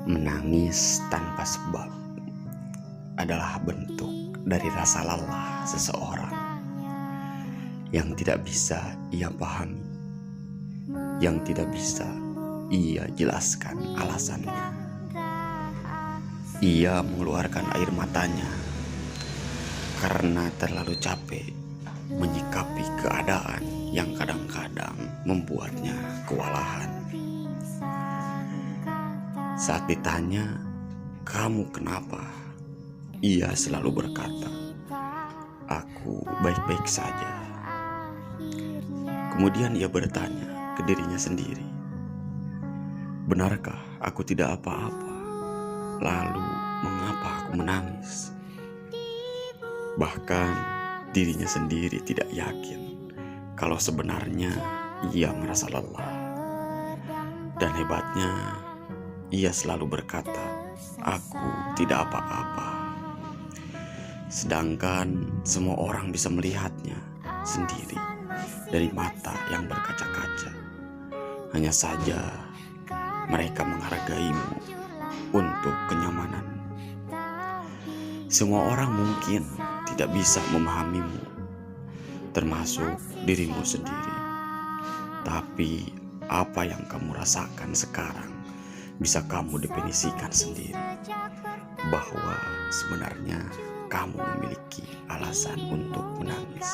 Menangis tanpa sebab adalah bentuk dari rasa lelah seseorang yang tidak bisa ia pahami, yang tidak bisa ia jelaskan alasannya. Ia mengeluarkan air matanya karena terlalu capek menyikapi keadaan yang kadang-kadang membuatnya kewalahan. Saat ditanya, "Kamu kenapa?" ia selalu berkata, "Aku baik-baik saja." Kemudian ia bertanya ke dirinya sendiri, "Benarkah aku tidak apa-apa? Lalu mengapa aku menangis?" Bahkan dirinya sendiri tidak yakin kalau sebenarnya ia merasa lelah. Dan hebatnya, ia selalu berkata, "Aku tidak apa-apa." Sedangkan semua orang bisa melihatnya sendiri dari mata yang berkaca-kaca. Hanya saja mereka menghargaimu untuk kenyamanan. Semua orang mungkin tidak bisa memahamimu, termasuk dirimu sendiri. Tapi apa yang kamu rasakan sekarang bisa kamu definisikan sendiri, bahwa sebenarnya kamu memiliki alasan untuk menangis.